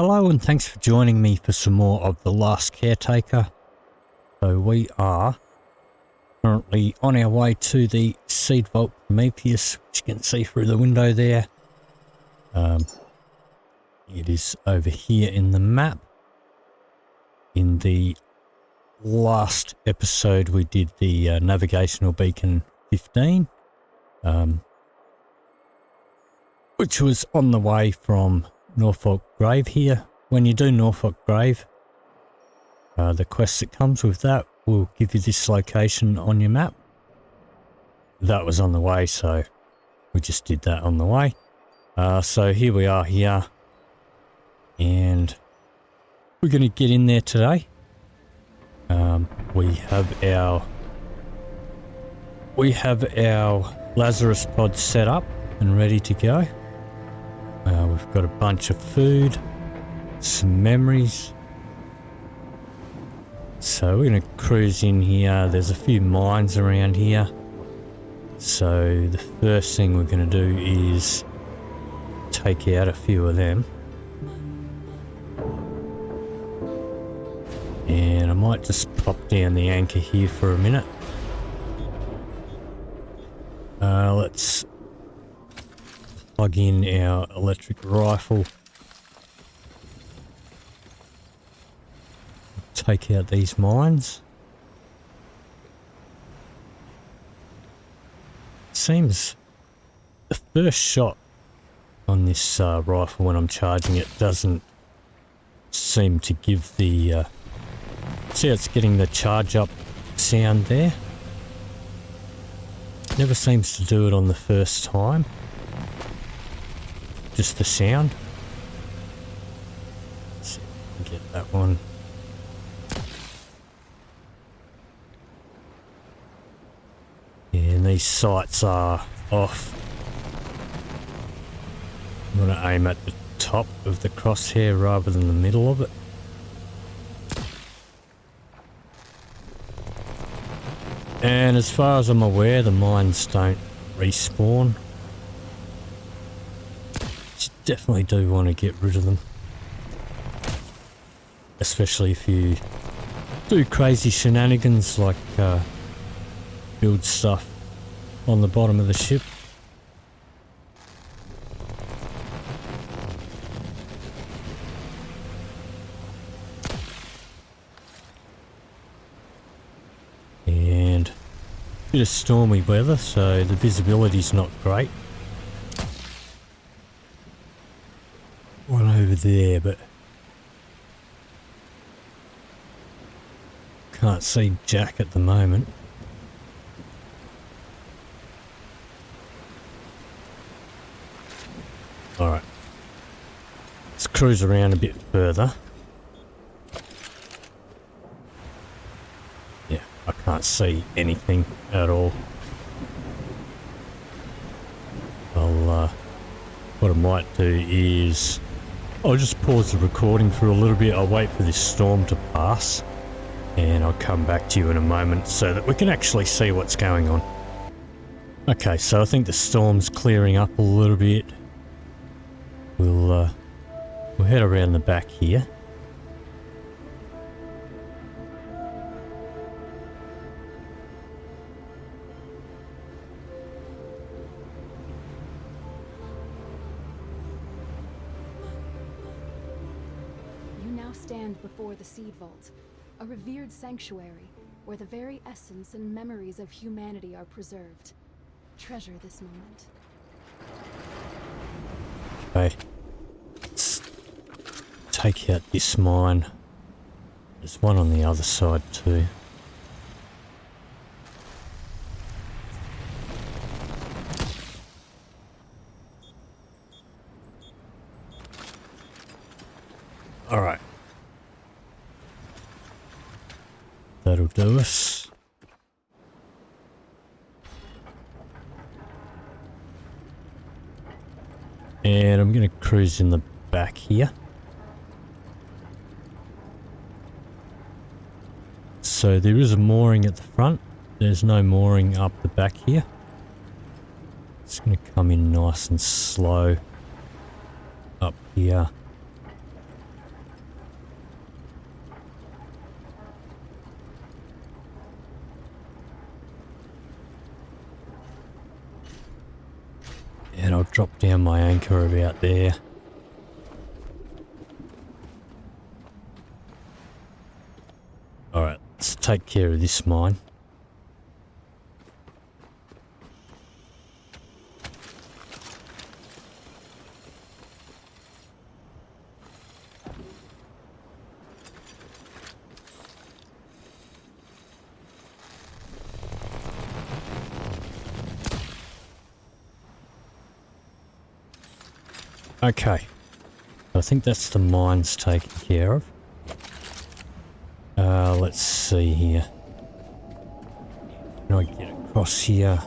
Hello and thanks for joining me for some more of The Last Caretaker. So we are currently on our way to the Seed Vault Prometheus, which you can see through the window there. It is over here in the map. In the last episode we did the navigational beacon 15, which was on the way from Norfolk Grave here. When you do Norfolk Grave, the quest that comes with that will give you this location on your map. That was on the way, so we just did that on the way. So here we are here, and we're going to get in there today. We have our Lazarus pod set up and ready to go. We've got a bunch of food, some memories. So we're going to cruise in here. There's a few mines around here. So the first thing we're going to do is take out a few of them. And I might just pop down the anchor here for a minute. Let's plug in our electric rifle. Take out these mines. Seems the first shot on this rifle when I'm charging it doesn't seem to give the see how it's getting the charge up sound there. Never seems to do it on the first time. Just the sound. Let's see if we can get that one. Yeah, and these sights are off. I'm going to aim at the top of the crosshair rather than the middle of it. And as far as I'm aware, the mines don't respawn. You definitely do want to get rid of them. Especially if you do crazy shenanigans like build stuff on the bottom of the ship. And a bit of stormy weather, so the visibility's not great. One over there, but can't see Jack at the moment. Alright, let's cruise around a bit further. Yeah, I can't see anything at all. What I might do is I'll just pause the recording for a little bit. I'll wait for this storm to pass and I'll come back to you in a moment so that we can actually see what's going on. Okay, so I think the storm's clearing up a little bit. We'll head around the back here. You now stand before the Seed Vault, a revered sanctuary where the very essence and memories of humanity are preserved. Treasure this moment. Okay. Let's take out this mine. There's one on the other side too. Alright. That'll do us. And I'm going to cruise in the back here. So there is a mooring at the front. There's no mooring up the back here. It's going to come in nice and slow up here. drop down my anchor about there. Alright, let's take care of this mine. Okay, I think that's the mines taken care of. Let's see here. Can I get across here?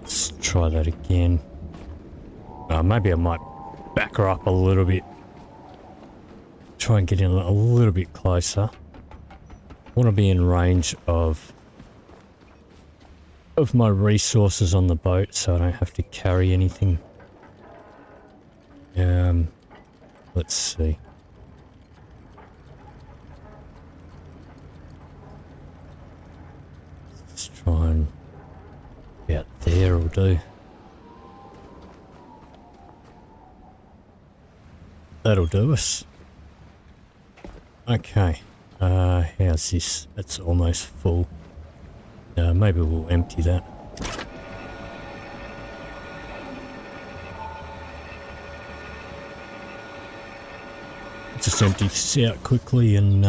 Let's try that again. Maybe I might back her up a little bit. Try and get in a little bit closer. I want to be in range of my resources on the boat so I don't have to carry anything. Let's see. Let's try and about there will do. That'll do us. Okay. How's this? That's almost full. Maybe we'll empty that. Just empty this out quickly and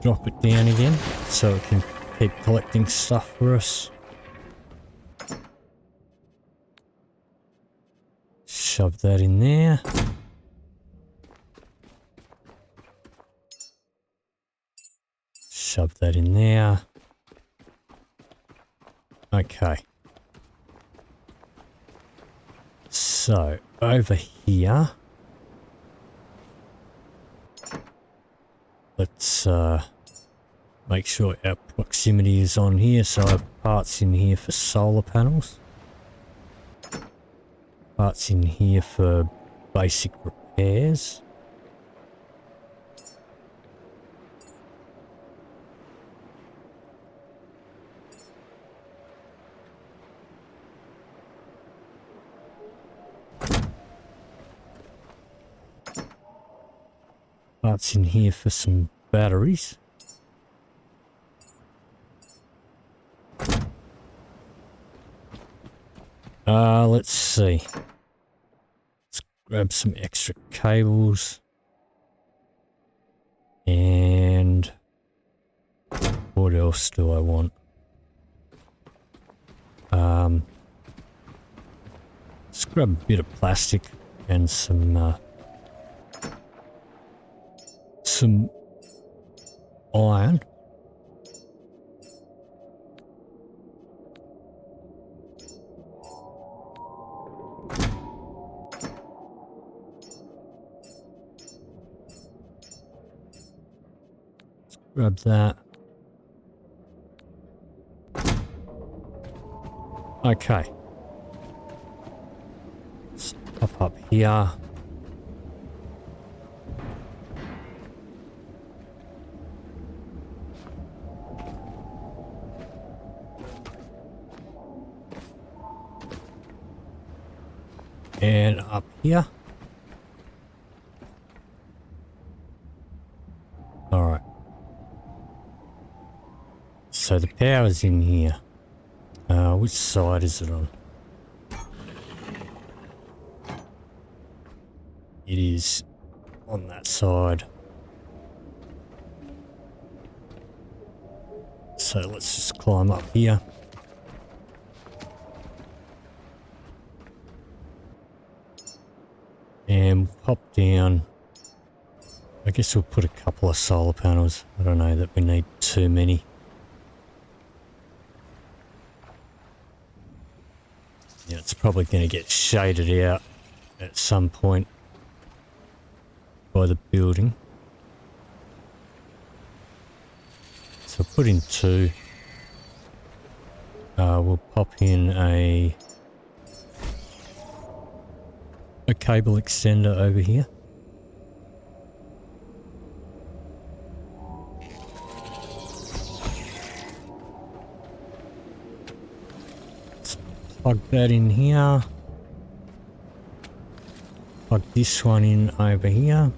drop it down again so it can keep collecting stuff for us. Shove that in there. Shove that in there. Okay. So, over here. Let's make sure our proximity is on here. So I have parts in here for solar panels. Parts in here for basic repairs. Parts in here for some batteries. Let's see. Let's grab some extra cables. And what else do I want? Let's grab a bit of plastic and some iron. Let's grab that. Okay. Let's pop up here. And up here. Alright. So the power's in here. Which side is it on? It is on that side. So let's just climb up here. And pop down. I guess we'll put a couple of solar panels. I don't know that we need too many. Yeah, it's probably going to get shaded out at some point by the building. So put in two. We'll pop in a cable extender over here. Plug that in here. Plug this one in over here.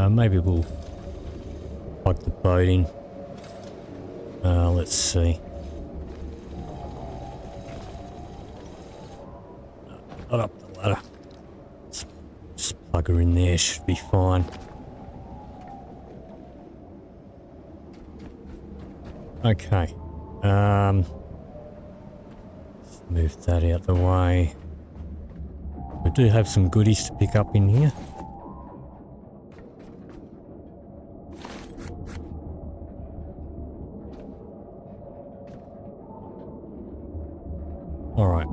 Maybe we'll plug the boat in. Let's see. Not up the ladder. Let's just plug her in there, should be fine. Okay. Let's move that out the way. We do have some goodies to pick up in here. Alright.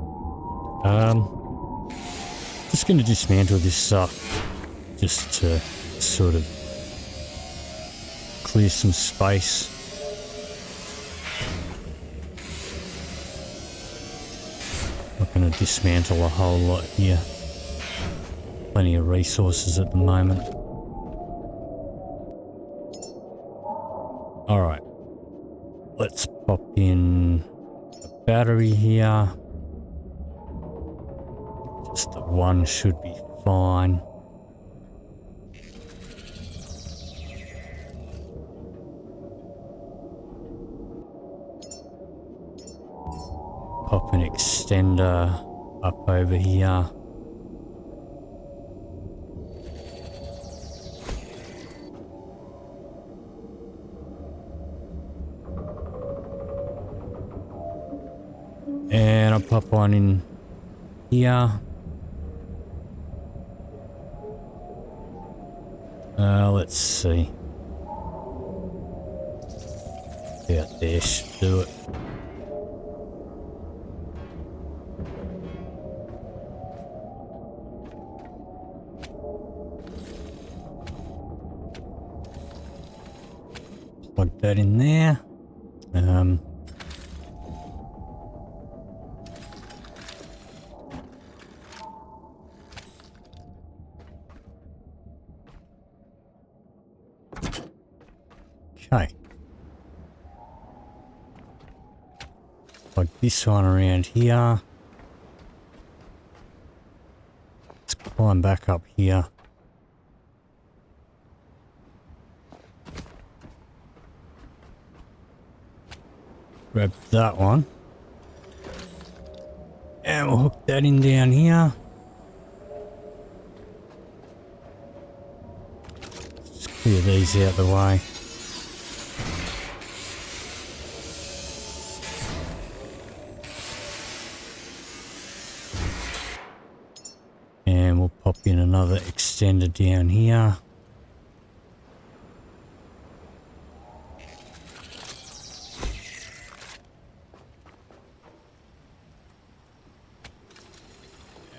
Just going to dismantle this stuff just to sort of clear some space. Not going to dismantle a whole lot here. Plenty of resources at the moment. Alright. Let's pop in a battery here. Just the one should be fine. Pop an extender up over here. And I'll pop one in here. Let's see. About there should do it. Plug that in there. Okay. Plug this one around here. Let's climb back up here. Grab that one. And we'll hook that in down here. Just clear these out the way. And we'll pop in another extender down here.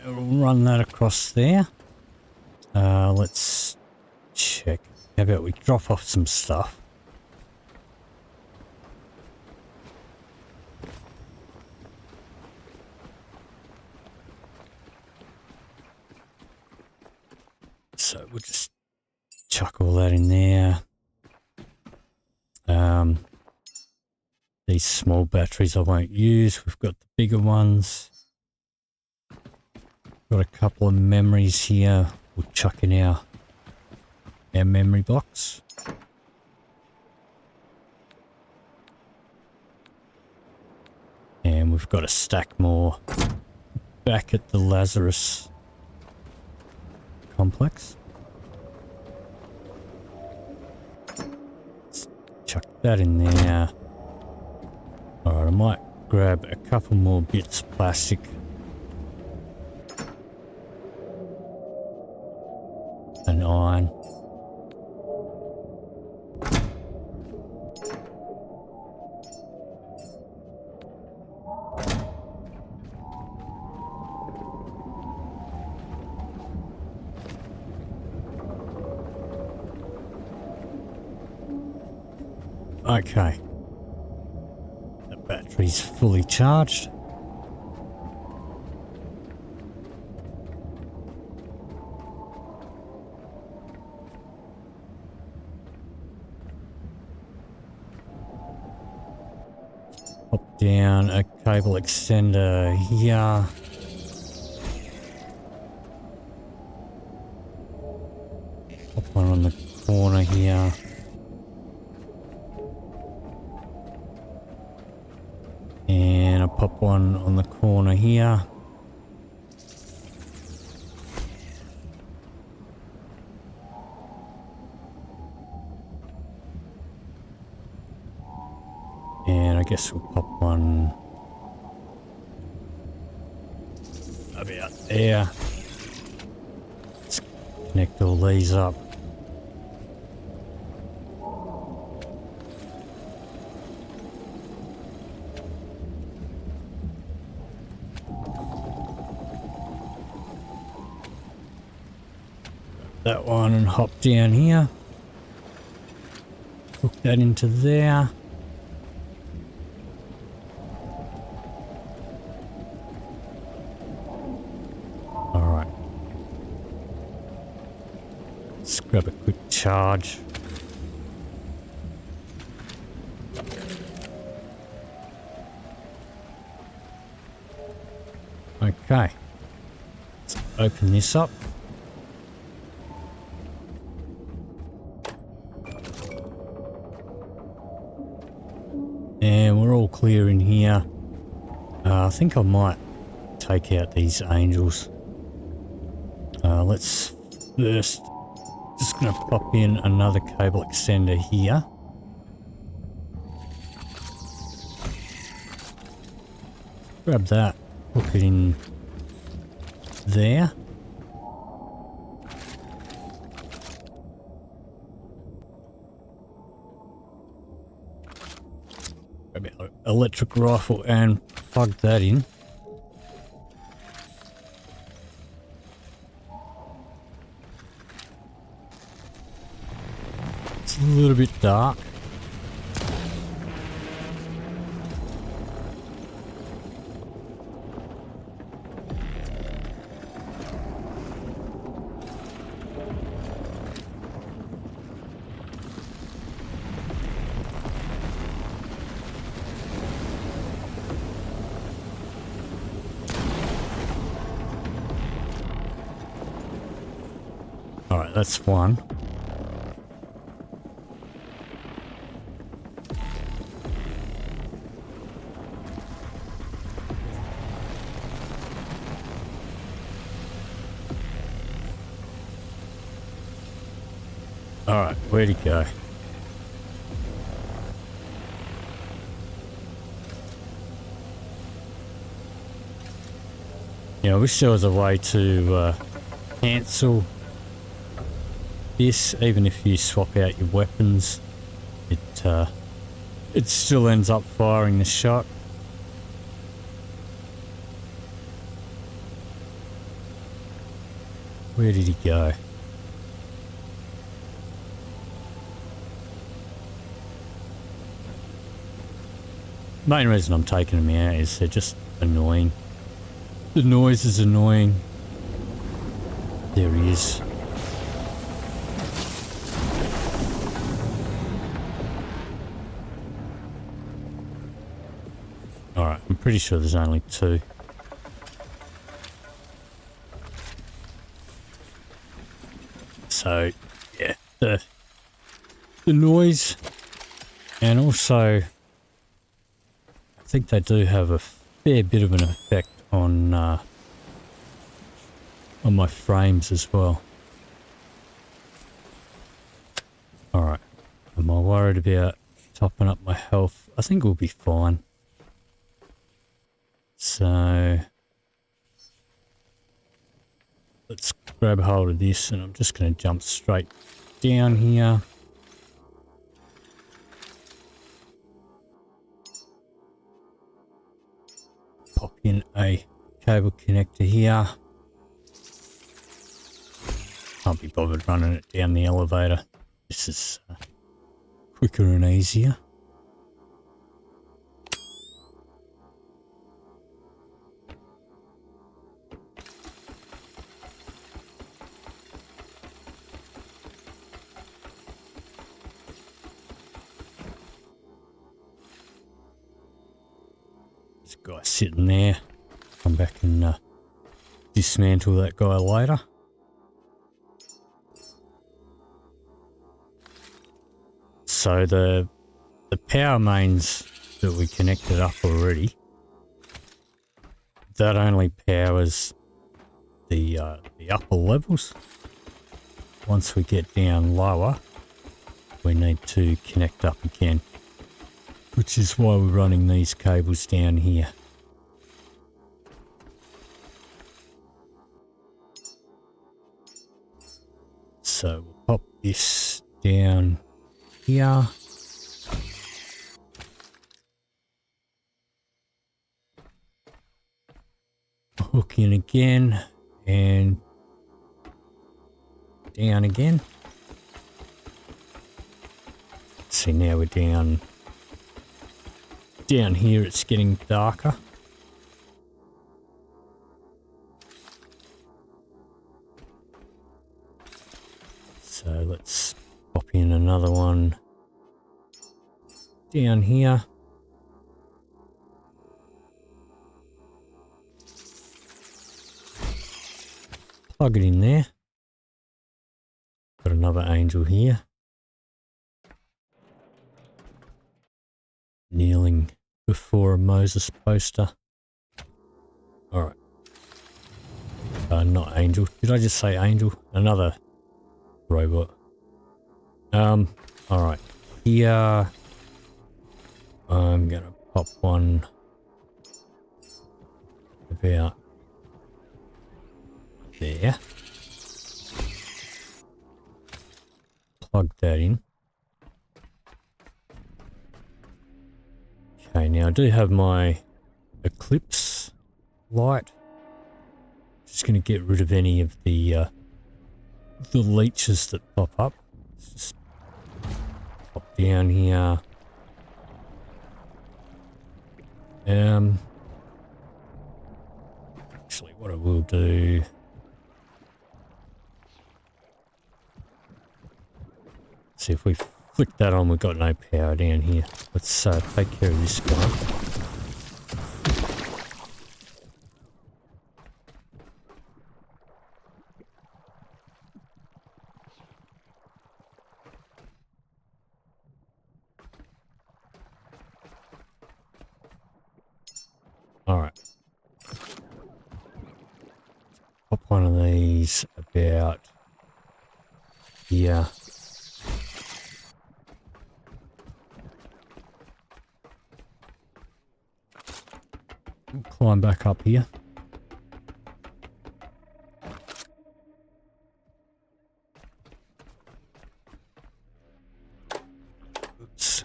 We'll run that across there. Let's check. How about we drop off some stuff? So we'll just chuck all that in there. These small batteries I won't use. We've got the bigger ones. Got a couple of memories here. We'll chuck in our memory box. And we've got a stack more back at the Lazarus complex. Let's chuck that in there. Alright, I might grab a couple more bits of plastic. An iron. Okay. The battery's fully charged. Pop down a cable extender here. Pop one on the corner here. And I'll pop one on the corner here. And I guess we'll pop one about there. Let's connect all these up. That one and hop down here. Hook that into there. Alright. Let's grab a quick charge. Okay. Let's open this up. And we're all clear in here. I think I might take out these angels. Let's first, just going to pop in another cable extender here. Grab that, hook it in there. Grab our electric rifle and plug that in. It's a little bit dark. Alright, that's one. Alright, where'd he go? Yeah, I wish there was a way to cancel this, even if you swap out your weapons, it still ends up firing the shot. Where did he go? Main reason I'm taking them out is they're just annoying. The noise is annoying. There he is. Alright, I'm pretty sure there's only two. So, yeah, the noise, and also I think they do have a fair bit of an effect on my frames as well. Alright, am I worried about topping up my health? I think we'll be fine. So let's grab hold of this, and I'm just going to jump straight down here. Pop in a cable connector here. Can't be bothered running it down the elevator. This is quicker and easier. There's a guy sitting there. Come back and dismantle that guy later. So the power mains that we connected up already, that only powers the upper levels. Once we get down lower, we need to connect up again, which is why we're running these cables down here. So we'll pop this down here. Hook in again and down again. See, now we're down here, it's getting darker. So let's pop in another one down here. Plug it in there. Got another angel here. Kneeling before a Moses poster. Alright. Not angel. Did I just say angel? Another robot. Alright. Here I'm gonna pop one about there. Plug that in. Okay, now I do have my eclipse light. Just going to get rid of any of the leeches that pop up. Let's just pop down here. Actually, what I will do. See if we flick that on, we've got no power down here. Let's take care of this guy. Alright. Pop one of these about here. Climb back up here. Oops. Let's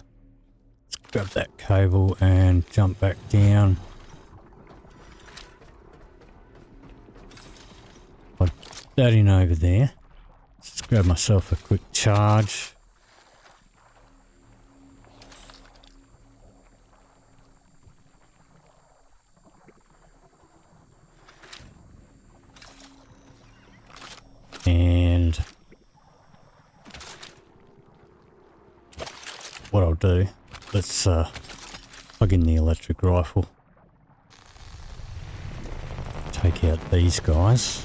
grab that cable and jump back down. Put that in over there. Let's grab myself a quick charge. And what I'll do, let's plug in the electric rifle. Take out these guys.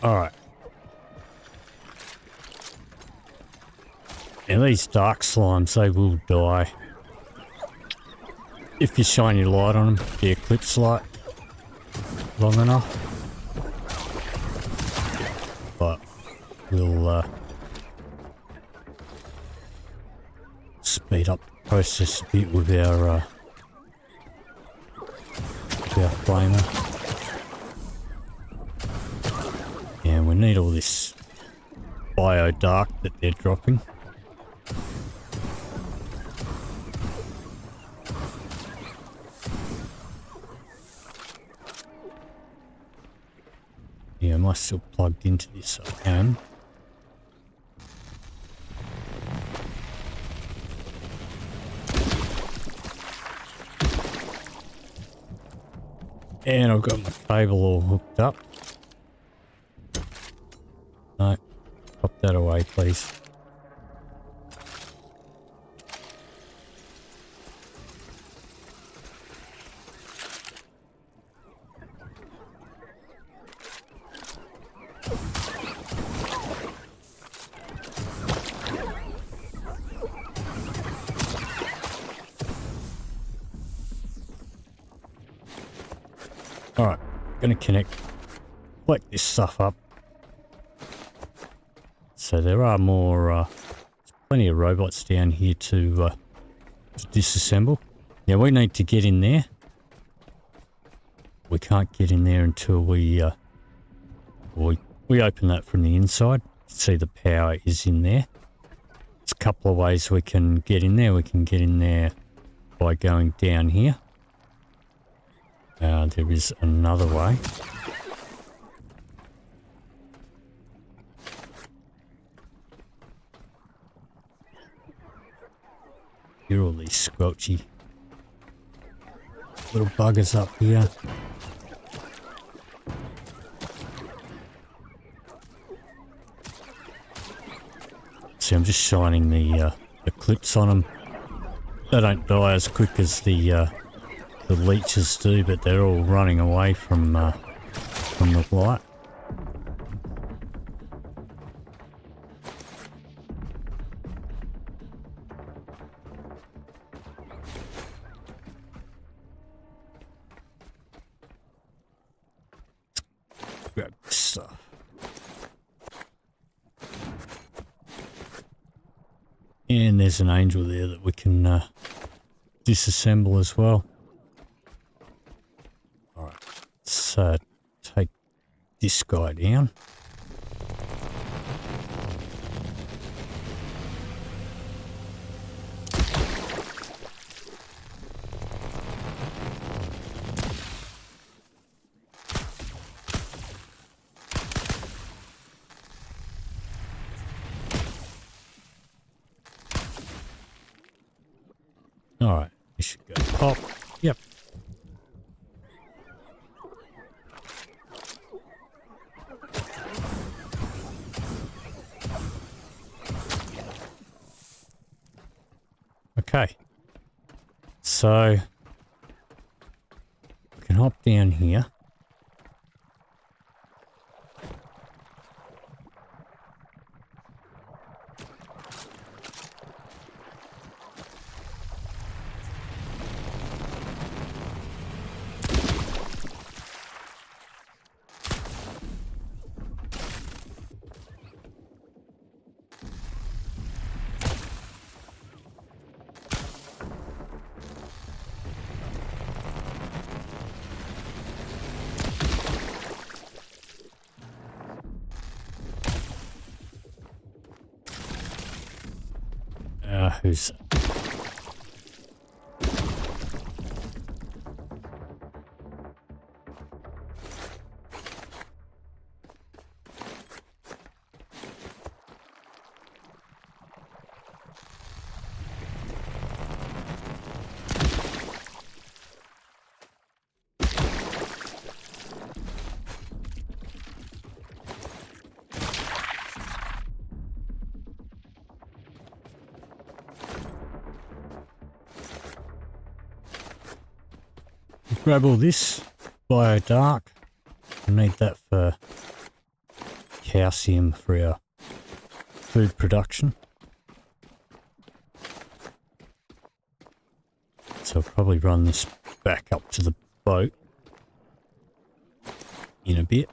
Alright. And these dark slimes, they will die if you shine your light on them, the eclipse light, long enough. But we'll speed up the process a bit with our our flamer. And we need all this bio dark that they're dropping. Yeah, am I still plugged into this? I am. And I've got my cable all hooked up. No, pop that away, please. Alright, gonna collect this stuff up. So there are more, plenty of robots down here to disassemble. Now we need to get in there. We can't get in there until we open that from the inside. See the power is in there. There's a couple of ways we can get in there. We can get in there by going down here. There is another way. Hear all these squelchy little buggers up here. See, I'm just shining the clips on them. They don't die as quick as the leeches do, but they're all running away from the light. Grab this stuff. And there's an angel there that we can disassemble as well. Alright, let's take this guy down. Alright, you should go pop. Yep. Okay. So, we can hop down here. Who's... Grab all this bio dark. I need that for calcium for our food production. So I'll probably run this back up to the boat in a bit.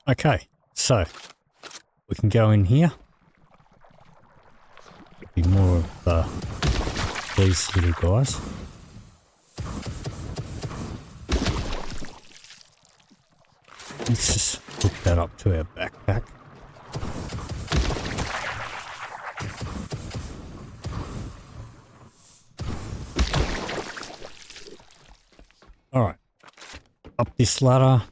Okay, so we can go in here. Be more of these little guys. Let's just hook that up to our backpack. Alright, up this ladder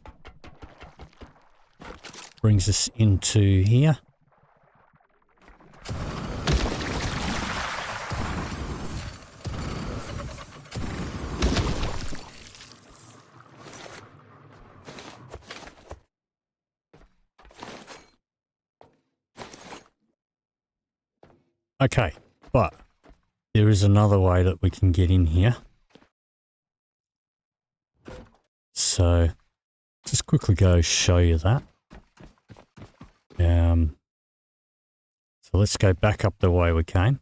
brings us into here. Okay, but there is another way that we can get in here. So, just quickly go show you that. So let's go back up the way we came.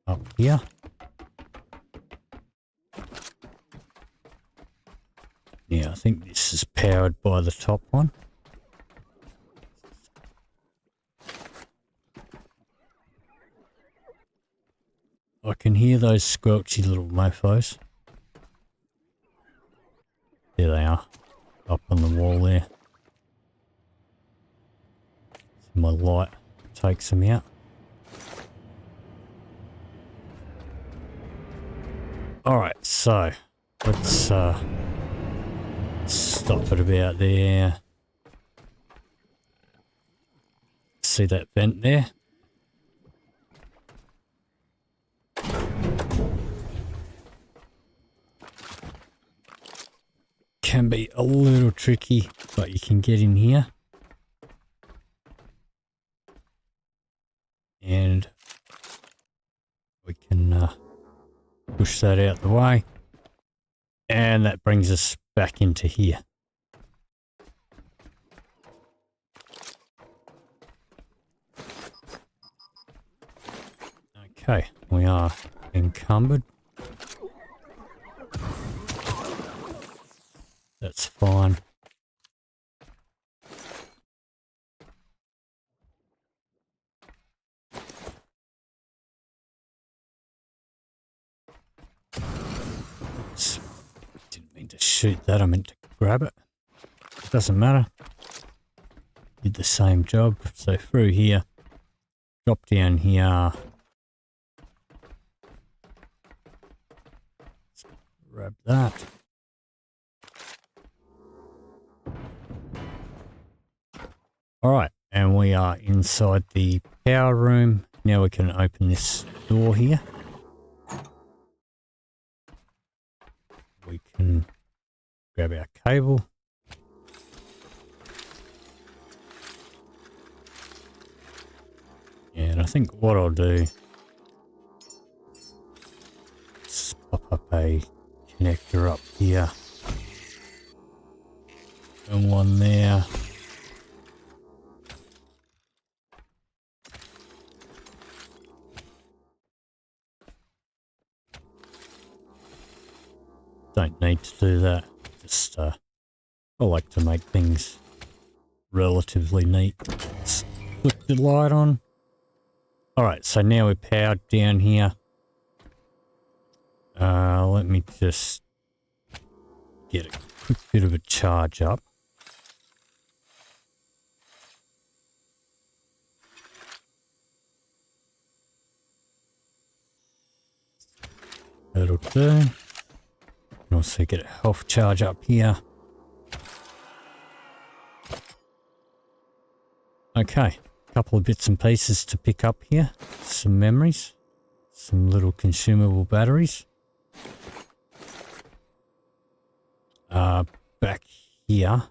Up here. Yeah, I think this is powered by the top one. I can hear those squelchy little mofos. There they are, up on the wall there. So my light takes them out. Alright, so let's stop it about there. See that vent there? Can be a little tricky, but you can get in here. And we can push that out the way. And that brings us back into here. Okay, we are encumbered. That's fine. Oops. Didn't mean to shoot that, I meant to grab it. Doesn't matter. Did the same job. So through here, drop down here. Let's grab that. Alright, and we are inside the power room. Now we can open this door here. We can grab our cable. And I think what I'll do is pop up a connector up here. And one there. Don't need to do that. Just I like to make things relatively neat. Let's flick the light on. Alright, so now we're powered down here. Let me just get a quick bit of a charge up. That'll do. And also get a health charge up here. Okay, a couple of bits and pieces to pick up here. Some memories, some little consumable batteries. Back here.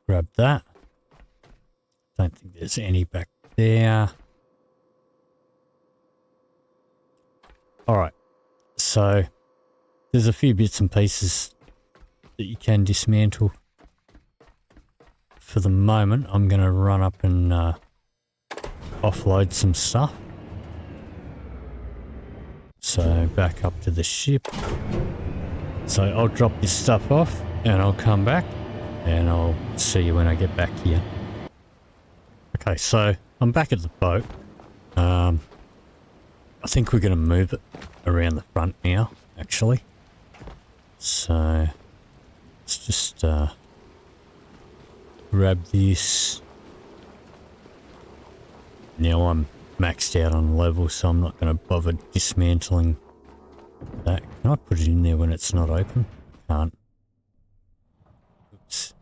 Grab that. Don't think there's any back there. Alright, so there's a few bits and pieces that you can dismantle. For the moment, I'm going to run up and offload some stuff. back up to the ship. So I'll drop this stuff off and I'll come back and I'll see you when I get back here. Okay, so I'm back at the boat. I think we're going to move it around the front now, actually. So let's just grab this. Now I'm maxed out on level, so I'm not going to bother dismantling that. Can I put it in there when it's not open? I can't. Oops.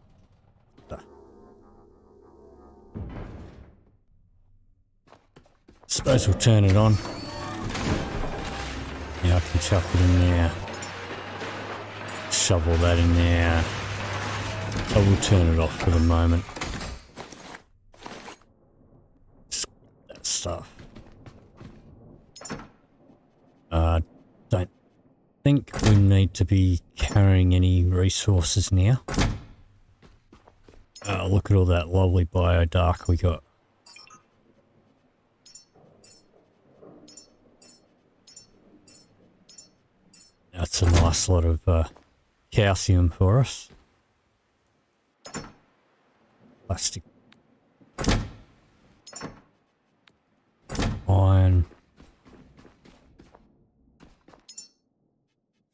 Suppose we'll turn it on. Yeah, I can chuck it in there. Shovel that in there. I will turn it off for the moment. Just that stuff. Don't think we need to be carrying any resources now. Look at all that lovely biodark we got. That's a nice lot of calcium for us. Plastic. Iron.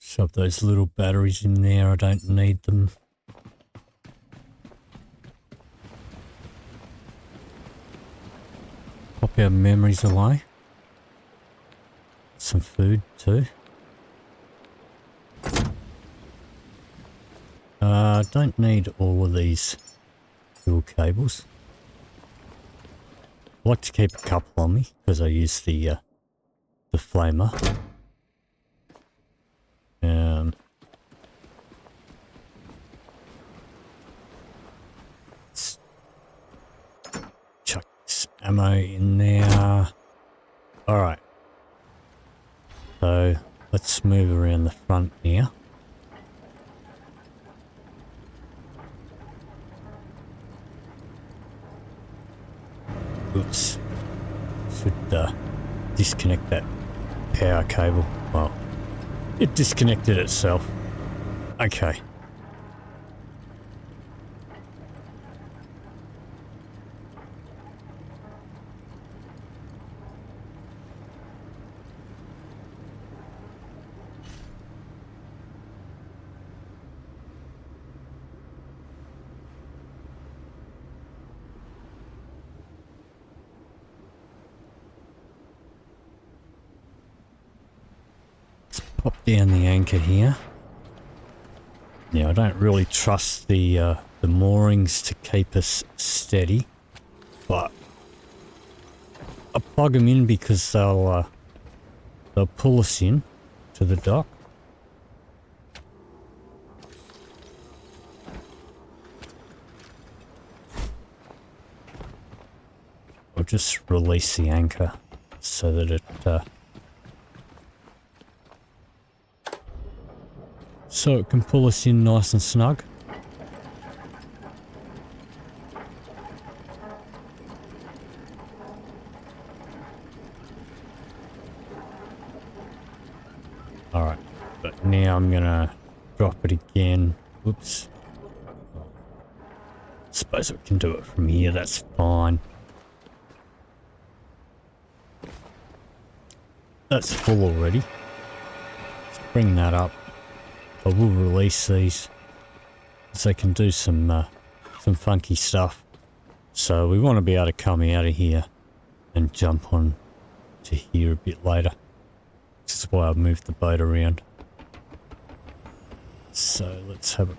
Shove those little batteries in there, I don't need them. Pop our memories away. Some food too. Don't need all of these fuel cables. I like to keep a couple on me because I use the flamer. Let's chuck this ammo in there. Alright. So let's move around the front now. Oops. Should disconnect that power cable. Well, it disconnected itself. Okay. Pop down the anchor here. Now I don't really trust the moorings to keep us steady, but I plug them in because they'll pull us in to the dock. I'll just release the anchor so that it can pull us in nice and snug. Alright, but now I'm gonna drop it again. Whoops. Suppose we can do it from here, that's fine. That's full already. Let's bring that up. I will release these so they can do some funky stuff. So we want to be able to come out of here and jump on to here a bit later. This is why I've moved the boat around. So let's have a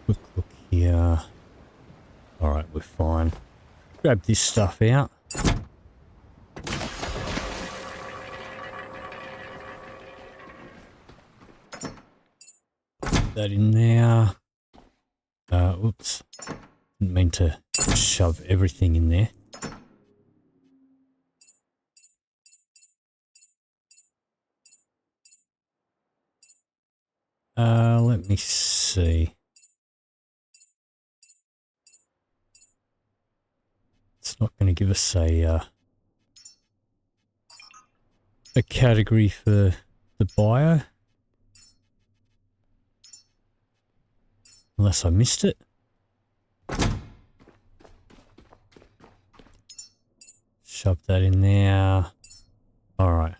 quick look here. Alright, we're fine. Grab this stuff out. That in there. Oops. Didn't mean to shove everything in there. Let me see. It's not going to give us a category for the bio. Unless I missed it. Shove that in there. Alright.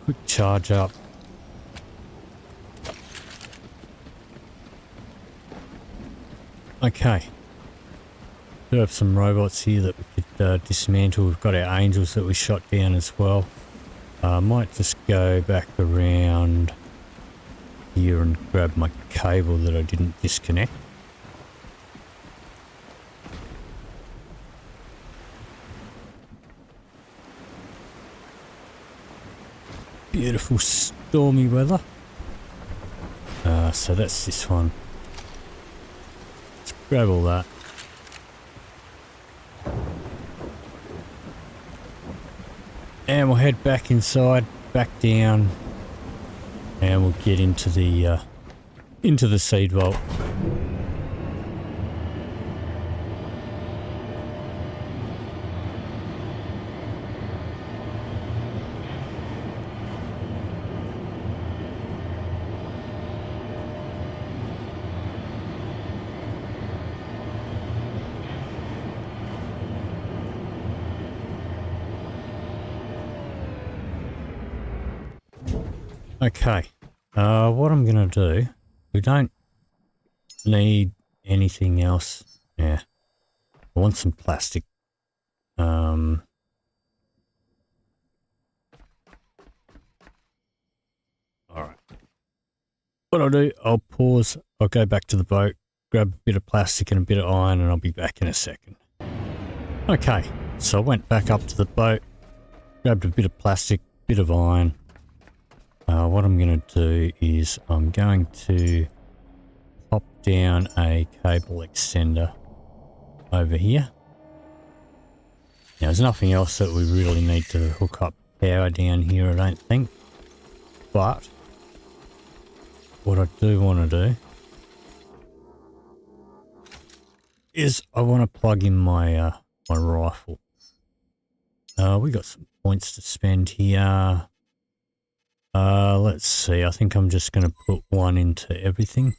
Quick charge up. Okay. We have some robots here that we could dismantle. We've got our angels that we shot down as well. Might just go back around here and grab my cable that I didn't disconnect. Beautiful stormy weather. So that's this one. Let's grab all that. And we'll head back inside, back down, and we'll get into the seed vault. Okay, what I'm going to do, we don't need anything else. Yeah, I want some plastic. Alright. What I'll do, I'll pause, I'll go back to the boat, grab a bit of plastic and a bit of iron, and I'll be back in a second. Okay, so I went back up to the boat, grabbed a bit of plastic, bit of iron. What I'm going to do is I'm going to pop down a cable extender over here. Now there's nothing else that we really need to hook up power down here, I don't think. But what I do want to do is I want to plug in my my rifle. We got some points to spend here. Let's see, I think I'm just going to put one into everything.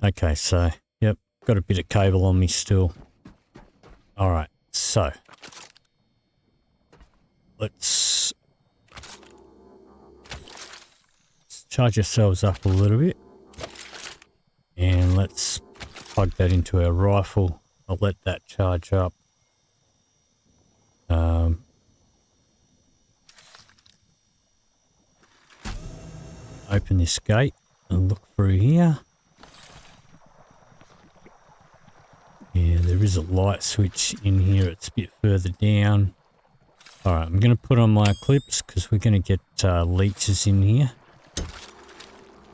Okay, so, yep, got a bit of cable on me still. Alright, so, let's charge ourselves up a little bit. And let's plug that into our rifle. I'll let that charge up. Open this gate and look through here. Yeah, there is a light switch in here. It's a bit further down. Alright, I'm going to put on my clips because we're going to get leeches in here.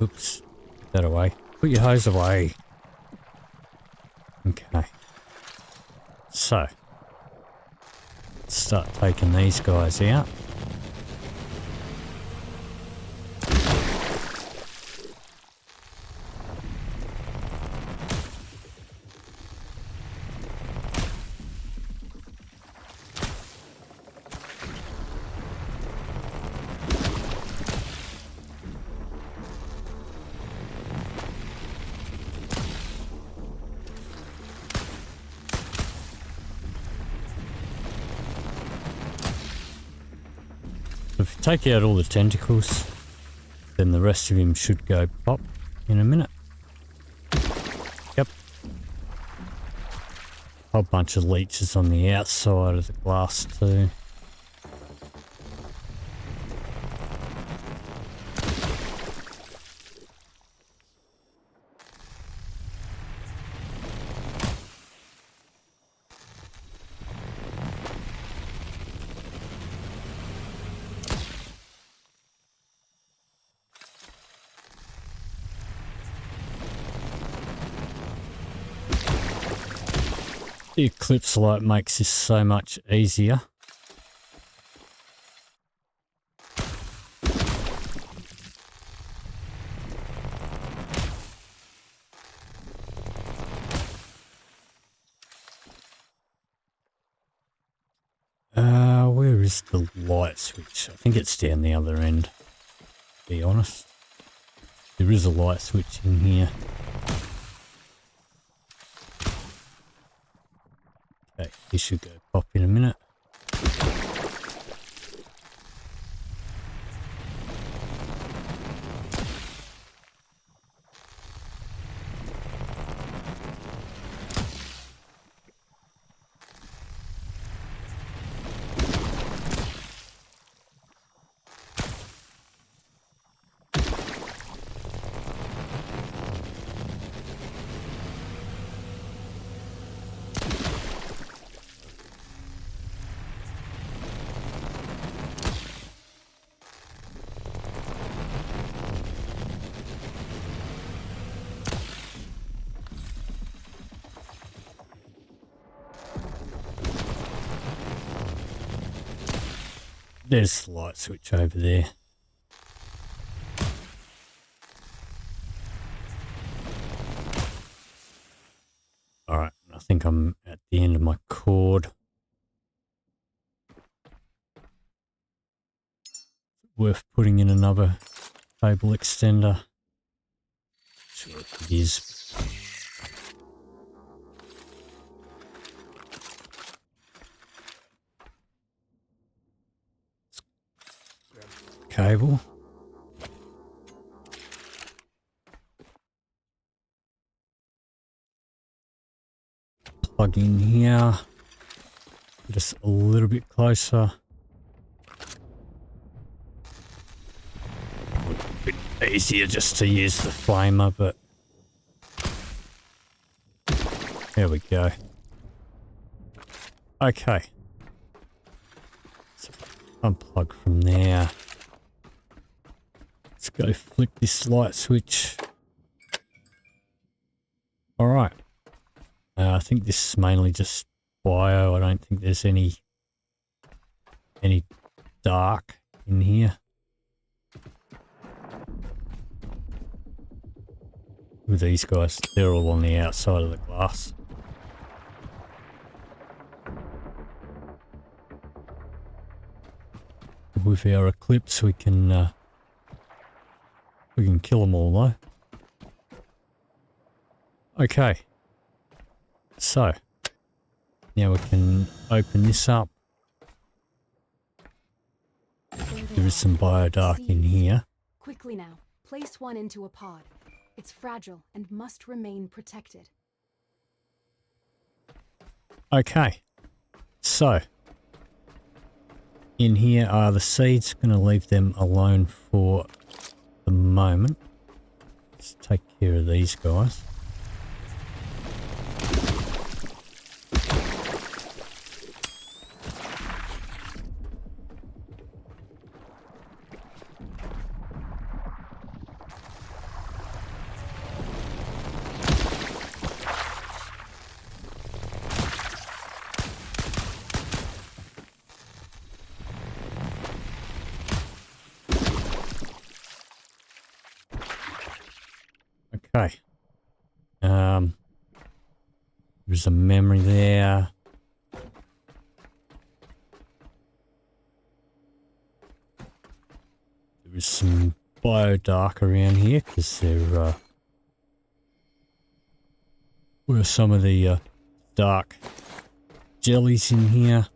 Oops, put that away. Put your hose away. Okay. So, let's start taking these guys out. If you take out all the tentacles, then the rest of him should go pop in a minute. Yep. A whole bunch of leeches on the outside of the glass too. The eclipse light makes this so much easier. is the light switch? I think it's down the other end, to be honest. There is a light switch in here. Okay, this should go pop in a minute. There's the light switch over there. Alright, I think I'm at the end of my cord. Worth putting in another cable extender. Sure it is. Cable. Plug in here. Just a little bit closer. A bit easier just to use the flamer, but there we go. Okay. So unplug from there. Let's go flick this light switch. Alright. I think this is mainly just bio. I don't think there's any dark in here. With these guys, they're all on the outside of the glass. With our eclipse, we can kill them all though. Okay. So, now we can open this up. There is some biodark in here. Quickly now, place one into a pod. It's fragile and must remain protected. Okay. So, in here are the seeds. Going to leave them alone for the moment. Let's take care of these guys. Okay. There's a memory there. There is some biodark around here because there were some of the dark jellies in here.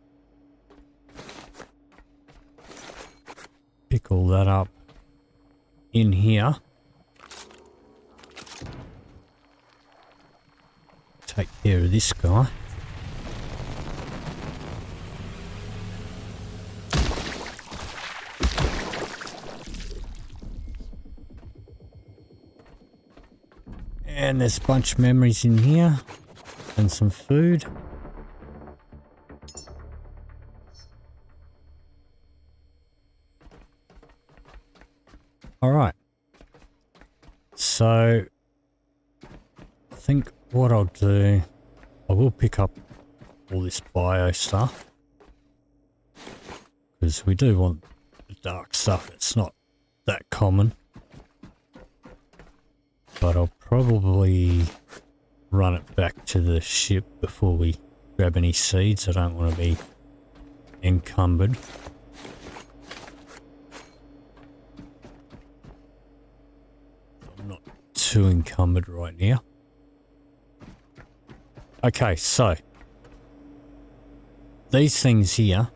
Pick all that up in here. Take care of this guy. And there's a bunch of memories in here and some food. All right. So I think what I'll do, I will pick up all this bio stuff because we do want the dark stuff. It's not that common, but I'll probably run it back to the ship before we grab any seeds. I don't want to be encumbered. I'm not too encumbered right now. Okay, so these things here,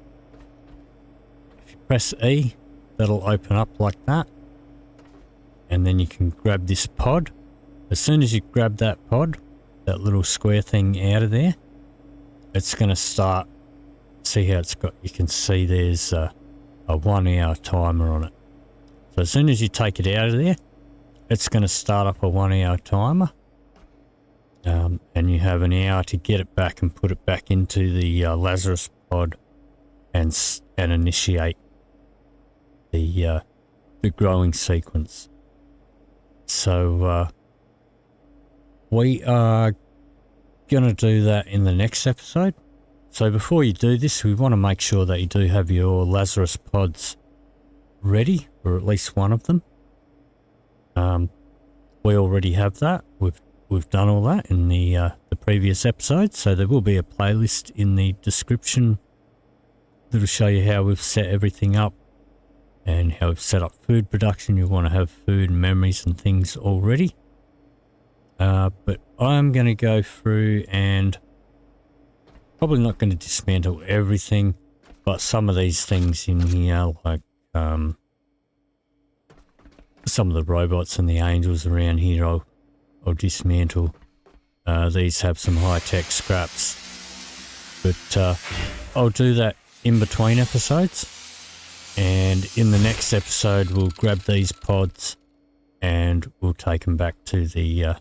if you press E, that'll open up like that. And then you can grab this pod. As soon as you grab that pod, that little square thing out of there, it's going to start. See how it's got, you can see there's a 1 hour timer on it. So as soon as you take it out of there, it's going to start up a 1 hour timer. And you have an hour to get it back and put it back into the Lazarus pod and initiate the growing sequence. So we are going to do that in the next episode. So before you do this, we want to make sure that you do have your Lazarus pods ready, or at least one of them. We already have that. We've done all that in the previous episode, so there will be a playlist in the description that'll show you how we've set everything up and how we've set up food production. You want to have food and memories and things already. But I'm going to go through and probably not going to dismantle everything, but some of these things in here, like some of the robots and the angels around here, I'll dismantle. These have some high-tech scraps, but I'll do that in between episodes. And in the next episode, we'll grab these pods and we'll take them back to the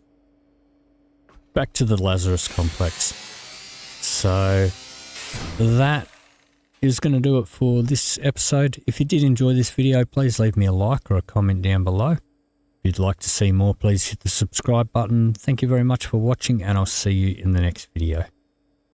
Lazarus complex. So that is going to do it for this episode. If you did enjoy this video, please leave me a like or a comment down below. If you'd like to see more, please hit the subscribe button. Thank you very much for watching, and I'll see you in the next video.